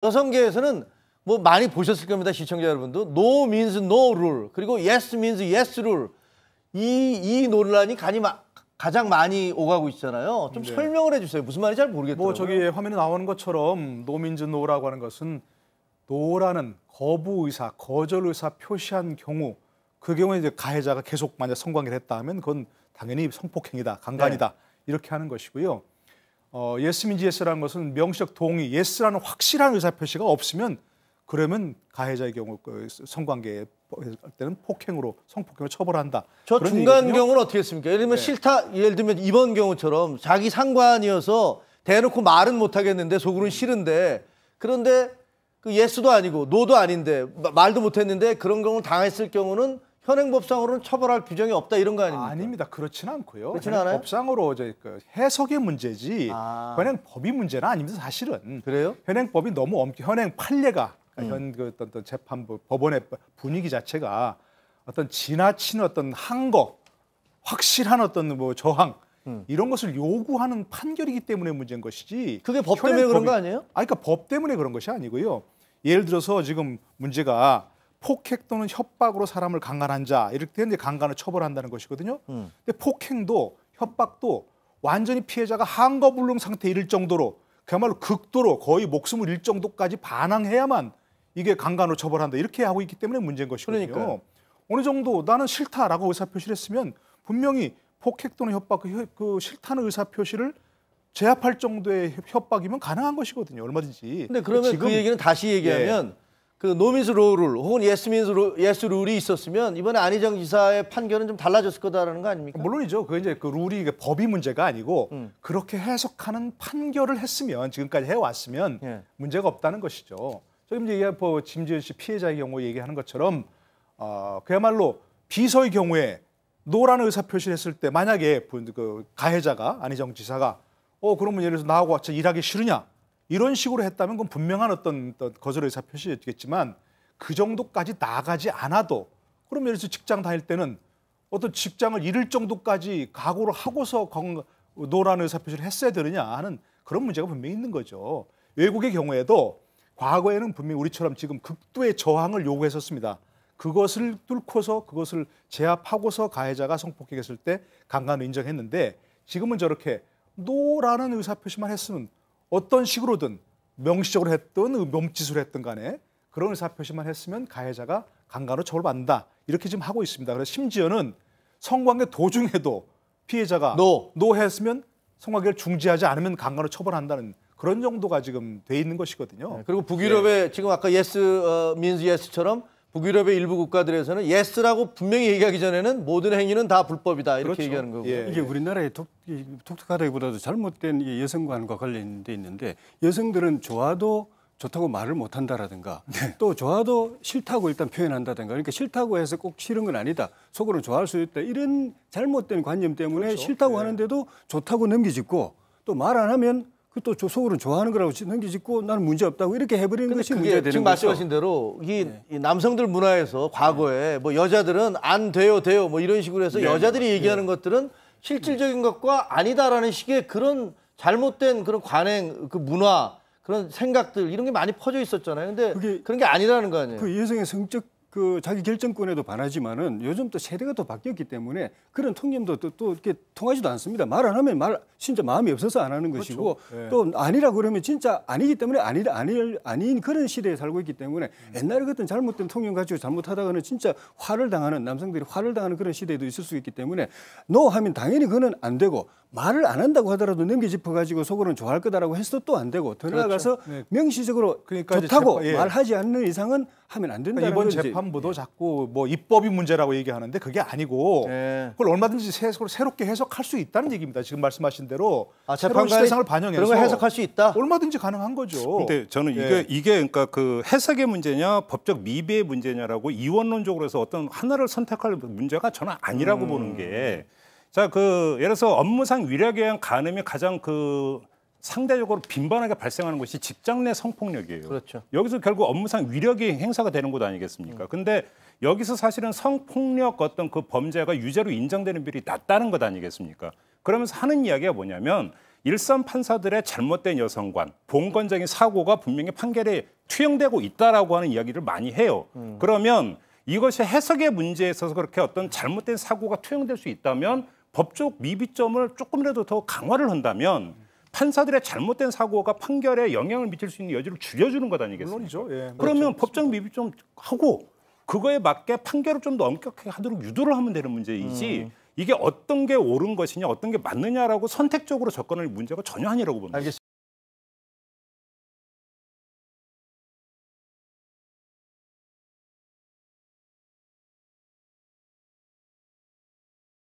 여성계에서는 뭐 많이 보셨을 겁니다. 시청자 여러분도. No means no rule. 그리고 yes means yes rule. 이 논란이 가장 많이 오가고 있잖아요. 좀 설명을 해주세요. 무슨 말인지 잘 모르겠더라고요. 뭐 저기 화면에 나오는 것처럼 no means no라고 하는 것은 no라는 거부 의사, 거절 의사 표시한 경우 그 경우에 이제 가해자가 계속 만약 성관계를 했다 하면 그건 당연히 성폭행이다, 강간이다 이렇게 하는 것이고요. yes means yes라는 것은 명시적 동의, yes라는 확실한 의사 표시가 없으면 그러면 가해자의 경우 성관계 할 때는 폭행으로 성폭행으로 처벌한다. 저 중간 얘기거든요. 경우는 어떻게 했습니까? 예를 들면 싫다. 예를 들면 이번 경우처럼 자기 상관이어서 대놓고 말은 못 하겠는데 속으로는 싫은데 그런데 그 예스도 아니고 노도 아닌데 말도 못 했는데 그런 경우 당했을 경우는 현행법상으로는 처벌할 규정이 없다 이런 거 아닙니까? 아닙니다. 그렇지는 않고요. 그렇지는 않아요? 법상으로 그 해석의 문제지 현행법이 문제는 아닙니다. 사실은. 그래요? 현행법이 너무 현행 판례가 현 어떤 재판부 법원의 분위기 자체가 어떤 지나친 어떤 항거, 확실한 어떤 뭐 저항 이런 것을 요구하는 판결이기 때문에 문제인 것이지. 그게 법 때문에 그런 거 아니에요? 그러니까 법 때문에 그런 것이 아니고요. 예를 들어서 지금 문제가 폭행 또는 협박으로 사람을 강간한 자 이렇게 되는데 강간을 처벌한다는 것이거든요. 근데 폭행도 협박도 완전히 피해자가 항거불능 상태에 이를 정도로 그야말로 극도로 거의 목숨을 잃을 정도까지 반항해야만 이게 강간으로 처벌한다 이렇게 하고 있기 때문에 문제인 것이거든요. 그러니까요. 어느 정도 나는 싫다라고 의사표시를 했으면 분명히 폭행 또는 협박 그 싫다는 의사표시를 제압할 정도의 협박이면 가능한 것이거든요. 얼마든지. 근데 그러면 지금 그 얘기는 다시 얘기하면 그 no means no rule 혹은 yes means yes rule이 있었으면 이번에 안희정 지사의 판결은 좀 달라졌을 거다라는 거 아닙니까? 물론이죠. 그 이제 그 룰이 법이 문제가 아니고 그렇게 해석하는 판결을 했으면 지금까지 해왔으면 문제가 없다는 것이죠. 지금 이제 김지은 씨 피해자의 경우 얘기하는 것처럼 그야말로 비서의 경우에 노라는 의사표시를 했을 때 만약에 그 가해자가 안희정 지사가 그러면 예를 들어서 나하고 같이 일하기 싫으냐 이런 식으로 했다면 그건 분명한 어떤 거절 의사표시였겠지만 그 정도까지 나가지 않아도 그럼 예를 들어서 직장 다닐 때는 어떤 직장을 잃을 정도까지 각오를 하고서 노라는 의사표시를 했어야 되느냐 하는 그런 문제가 분명히 있는 거죠. 외국의 경우에도 과거에는 분명히 우리처럼 지금 극도의 저항을 요구했었습니다. 그것을 뚫고서 그것을 제압하고서 가해자가 성폭행했을 때 강간을 인정했는데 지금은 저렇게 노라는 의사표시만 했으면 어떤 식으로든 명시적으로 했든 몸짓으로 했든 간에 그런 의사표시만 했으면 가해자가 강간으로 처벌받는다. 이렇게 지금 하고 있습니다. 그래서 심지어는 성관계 도중에도 피해자가 노 했으면 성관계를 중지하지 않으면 강간으로 처벌한다는 그런 정도가 지금 돼 있는 것이거든요. 그리고 북유럽의 지금 아까 yes means yes처럼 북유럽의 일부 국가들에서는 yes라고 분명히 얘기하기 전에는 모든 행위는 다 불법이다 이렇게 얘기하는 거고. 이게 우리나라의 독특하다기보다도 잘못된 여성관과 관련돼 있는데 여성들은 좋아도 좋다고 말을 못한다라든가 또 좋아도 싫다고 일단 표현한다든가 그러니까 싫다고 해서 꼭 싫은 건 아니다. 속으로는 좋아할 수 있다. 이런 잘못된 관념 때문에 싫다고 하는데도 좋다고 넘기짓고 또 말 안 하면 또 속으로는 좋아하는 거라고 넘기짓고 나는 문제 없다고 이렇게 해버리는 것이 문제가 되는 거죠. 지금 말씀하신 대로 이 남성들 문화에서 과거에 뭐 여자들은 안 돼요 뭐 이런 식으로 해서 여자들이 얘기하는 것들은 실질적인 것과 아니다라는 식의 그런 잘못된 그런 관행, 그 문화, 그런 생각들 이런 게 많이 퍼져 있었잖아요. 근데 그런 게 아니라는 거 아니에요. 그 여성의 성적 그 자기 결정권에도 반하지만은 요즘 또 세대가 또 바뀌었기 때문에 그런 통념도 또 이렇게 통하지도 않습니다. 말 안 하면 진짜 마음이 없어서 안 하는 것이고 또 아니라 그러면 진짜 아니기 때문에 아닌 그런 시대에 살고 있기 때문에 옛날에 같은 잘못된 통념 가지고 잘못하다가는 진짜 화를 당하는 남성들이 화를 당하는 그런 시대도 있을 수 있기 때문에 노 하면 당연히 그거는 안 되고 말을 안 한다고 하더라도 넘겨짚어가지고 속으로는 좋아할 거다라고 해서 또 안 되고 더 나아가서 명시적으로 그러니까 좋다고 말하지 않는 이상은 하면 안 된다는 이번 재판부도 자꾸 뭐 입법이 문제라고 얘기하는데 그게 아니고 그걸 얼마든지 새롭게 해석할 수 있다는 얘기입니다. 지금 말씀하신 대로 새로운 시대상을 반영해서 그런 걸 해석할 수 있다. 얼마든지 가능한 거죠. 근데 저는 이게 그러니까 그 해석의 문제냐 법적 미비의 문제냐라고 이원론적으로 해서 어떤 하나를 선택할 문제가 저는 아니라고 보는 게 자, 예를 들어서 업무상 위력에 의한 간음이 가장 상대적으로 빈번하게 발생하는 것이 직장 내 성폭력이에요. 그렇죠. 여기서 결국 업무상 위력이 행사가 되는 것 아니겠습니까? 근데 여기서 사실은 성폭력 어떤 그 범죄가 유죄로 인정되는 비율이 낮다는 것 아니겠습니까? 그러면서 하는 이야기가 뭐냐면 일선 판사들의 잘못된 여성관, 봉건적인 사고가 분명히 판결에 투영되고 있다라고 하는 이야기를 많이 해요. 그러면 이것이 해석의 문제에 있어서 그렇게 어떤 잘못된 사고가 투영될 수 있다면 법적 미비점을 조금이라도 더 강화를 한다면 판사들의 잘못된 사고가 판결에 영향을 미칠 수 있는 여지를 줄여주는 것 아니겠습니까? 물론이죠. 예, 그러면 법적 미비점 하고 그거에 맞게 판결을 좀 더 엄격하게 하도록 유도를 하면 되는 문제이지 이게 어떤 게 옳은 것이냐 어떤 게 맞느냐라고 선택적으로 접근할 문제가 전혀 아니라고 봅니다. 알겠습니다.